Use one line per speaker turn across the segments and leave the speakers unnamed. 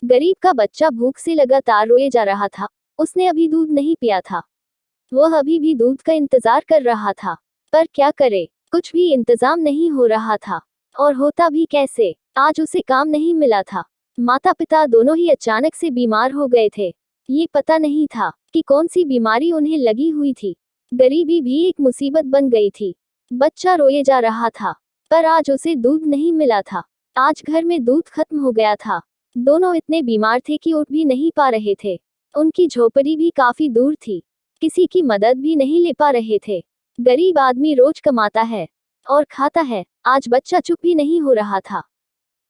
गरीब का बच्चा भूख से लगातार रोए जा रहा था। उसने अभी दूध नहीं पिया था। वह अभी भी दूध का इंतजार कर रहा था। पर क्या करे, कुछ भी इंतजाम नहीं हो रहा था। और होता भी कैसे, आज उसे काम नहीं मिला था। माता पिता दोनों ही अचानक से बीमार हो गए थे। ये पता नहीं था कि कौन सी बीमारी उन्हें लगी हुई थी। गरीबी भी एक मुसीबत बन गई थी। बच्चा रोए जा रहा था, पर आज उसे दूध नहीं मिला था। आज घर में दूध खत्म हो गया था। दोनों इतने बीमार थे कि उठ भी नहीं पा रहे थे। उनकी झोपड़ी भी काफी दूर थी। किसी की मदद भी नहीं ले पा रहे थे। गरीब आदमी रोज कमाता है और खाता है। आज बच्चा चुप भी नहीं हो रहा था।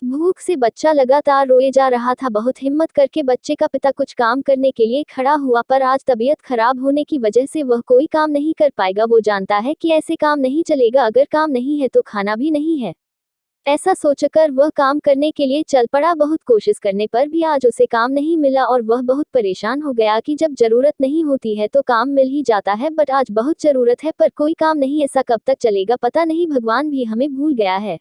भूख से बच्चा लगातार रोए जा रहा था। बहुत हिम्मत करके बच्चे का पिता कुछ काम करने के लिए खड़ा हुआ, पर आज तबीयत खराब होने की वजह से वह कोई काम नहीं कर पाएगा। वो जानता है कि ऐसे काम नहीं चलेगा, अगर काम नहीं है तो खाना भी नहीं है। ऐसा सोचकर वह काम करने के लिए चल पड़ा। बहुत कोशिश करने पर भी आज उसे काम नहीं मिला और वह बहुत परेशान हो गया कि जब जरूरत नहीं होती है तो काम मिल ही जाता है, बट आज बहुत जरूरत है पर कोई काम नहीं। ऐसा कब तक चलेगा, पता नहीं भगवान भी हमें भूल गया है।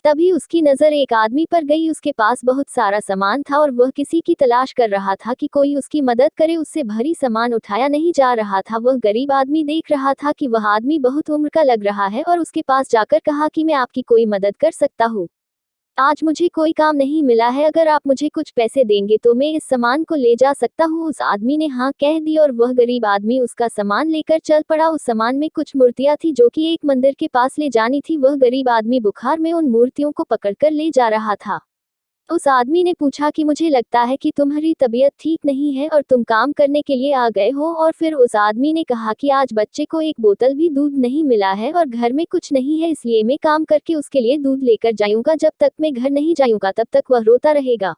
तभी उसकी नजर एक आदमी पर गई। उसके पास बहुत सारा सामान था और वह किसी की तलाश कर रहा था कि कोई उसकी मदद करे। उससे भारी सामान उठाया नहीं जा रहा था। वह गरीब आदमी देख रहा था कि वह आदमी बहुत उम्र का लग रहा है और उसके पास जाकर कहा कि मैं आपकी कोई मदद कर सकता हूँ। आज मुझे कोई काम नहीं मिला है, अगर आप मुझे कुछ पैसे देंगे तो मैं इस सामान को ले जा सकता हूँ। उस आदमी ने हाँ कह दी और वह गरीब आदमी उसका सामान लेकर चल पड़ा। उस सामान में कुछ मूर्तियां थी जो कि एक मंदिर के पास ले जानी थी। वह गरीब आदमी बुखार में उन मूर्तियों को पकड़कर ले जा रहा था। उस आदमी ने पूछा कि मुझे लगता है कि तुम्हारी तबीयत ठीक नहीं है और तुम काम करने के लिए आ गए हो। और फिर उस आदमी ने कहा कि आज बच्चे को एक बोतल भी दूध नहीं मिला है और घर में कुछ नहीं है, इसलिए मैं काम करके उसके लिए दूध लेकर जाऊंगा। जब तक मैं घर नहीं जाऊंगा तब तक वह रोता रहेगा।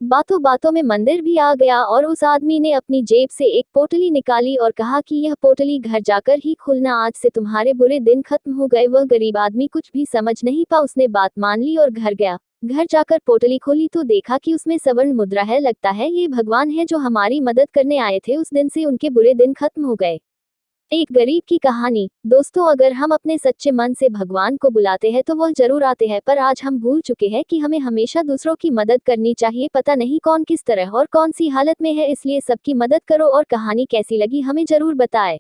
बातों बातों में मंदिर भी आ गया और उस आदमी ने अपनी जेब से एक पोटली निकाली और कहा कि यह पोटली घर जाकर ही खोलना, आज से तुम्हारे बुरे दिन खत्म हो गए। वह गरीब आदमी कुछ भी समझ नहीं पा। उसने बात मान ली और घर गया। घर जाकर पोटली खोली तो देखा कि उसमें स्वर्ण मुद्रा है। लगता है ये भगवान है जो हमारी मदद करने आए थे। उस दिन से उनके बुरे दिन खत्म हो गए। एक गरीब की कहानी। दोस्तों, अगर हम अपने सच्चे मन से भगवान को बुलाते हैं तो वह जरूर आते हैं, पर आज हम भूल चुके हैं कि हमें हमेशा दूसरों की मदद करनी चाहिए। पता नहीं कौन किस तरह और कौन सी हालत में है, इसलिए सबकी मदद करो। और कहानी कैसी लगी हमें जरूर बताएं।